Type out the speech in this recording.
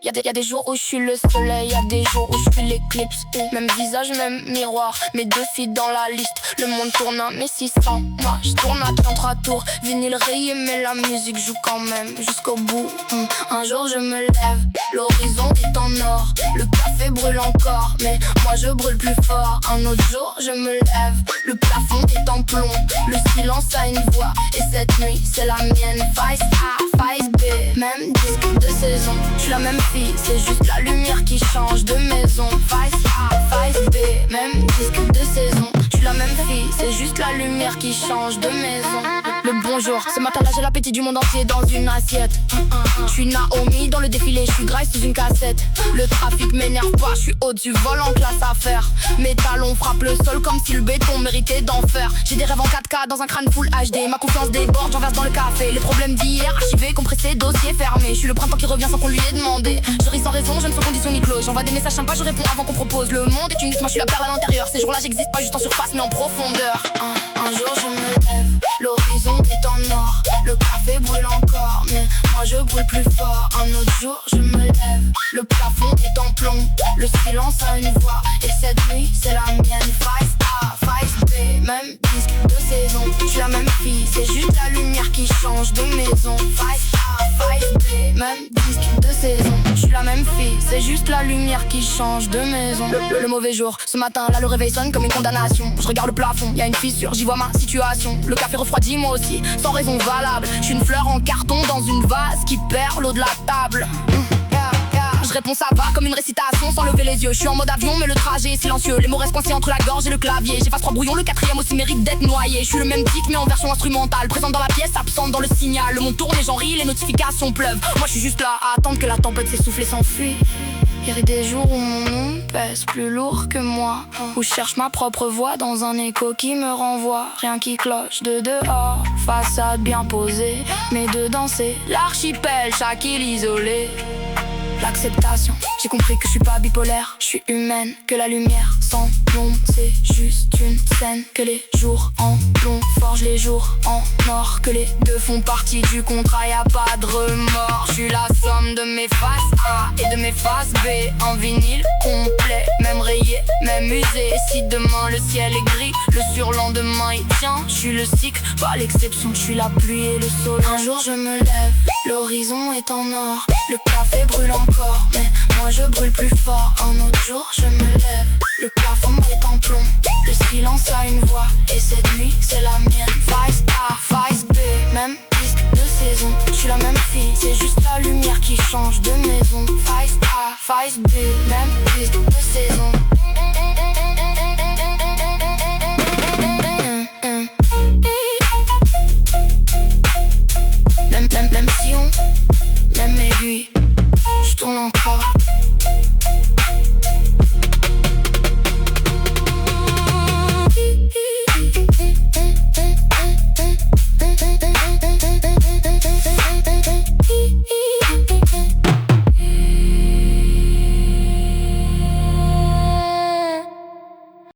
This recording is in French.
Y'a des jours où je suis le soleil, y'a des jours où je suis l'éclipse. Même visage, même miroir, mes deux filles dans la liste. Le monde tourne à mes 600, moi je tourne à 33 tours. Vinyle rayé mais la musique joue quand même jusqu'au bout. Un jour je me lève, l'horizon est en or. Le café brûle encore, mais moi je brûle plus fort. Un autre jour je me lève, le plafond est en plomb. Le silence a une voix, et cette nuit c'est la mienne. Face A, face B, même disque de saison. Je suis la même fille, c'est juste la lumière qui change de maison. Face A, face B, même disque de saison. Je suis la même fille, c'est juste la lumière qui change de maison. Le bonjour, ce matin là j'ai l'appétit du monde entier dans une assiette. Je suis Naomi dans le défilé, je suis Grace sous une cassette. Le trafic m'énerve pas, je suis au-dessus vol en classe à faire. Mes talons frappent le sol comme si le béton méritait d'enfer. J'ai des rêves en 4K dans un crâne full HD. Ma confiance déborde, j'en verse dans le café. Les problèmes d'hier archivés, compressés, dossier fermé. Je suis le printemps qui revient sans qu'on lui ait demandé. Je ris sans raison, je ne sans condition ni clause. J'envoie des messages sympas, je réponds avant qu'on propose. Le monde est une lutte, moi je suis la perle à l'intérieur. Ces jours-là j'existe pas juste en surface mais en profondeur. Un jour je me lève, l'horizon est en or. Le café brûle encore, mais moi je brûle plus fort. Un autre jour je me lève, le plafond est en plomb. Le silence a une voix, et cette nuit c'est la mienne. Face A, face B, même disque de saison. Je suis la même fille, c'est juste la lumière qui change de maison. Face A, face B, même disque de saison. Je suis la même fille, c'est juste la lumière qui change de maison. Le mauvais jour, ce matin là le réveil sonne comme une condamnation. Je regarde le plafond, y'a une fissure, j'y vois ma situation. Le café refroidit moi aussi, sans raison valable. Je suis une fleur en carton dans une vase qui perd l'eau de la table. Je réponds ça va comme une récitation sans lever les yeux. Je suis en mode avion mais le trajet est silencieux. Les mots restent coincés entre la gorge et le clavier. J'efface 3 brouillons, le 4ème aussi mérite d'être noyé. Je suis le même tic mais en version instrumentale. Présente dans la pièce, absente dans le signal. Le monde tourne et j'en ris, les notifications pleuvent. Moi je suis juste là à attendre que la tempête s'essouffle et s'enfuit. Y'a des jours où mon nom pèse plus lourd que moi, où je cherche ma propre voix dans un écho qui me renvoie. Rien qui cloche de dehors, façade bien posée, mais dedans c'est l'archipel, chaque île isolée. L'acceptation, j'ai compris que je suis pas bipolaire, je suis humaine, que la lumière sans plomb c'est juste une scène, que les jours en plomb forgent les jours en or, que les deux font partie du contrat, y'a pas de remords. Je suis la somme de mes faces A et de mes faces B, en vinyle complet, même rayé, même usé. Et si demain le ciel est gris, le surlendemain il tient. Je suis le cycle, pas l'exception, je suis la pluie et le soleil. Un jour je me lève, l'horizon est en or. Le café brûle encore, mais moi je brûle plus fort. Un autre jour je me lève, le plafond est en plomb. Le silence a une voix, et cette nuit c'est la mienne. Face A, face B, même disque de saison. Je suis la même fille, c'est juste la lumière qui change de maison. Face A, face B, même disque de saison.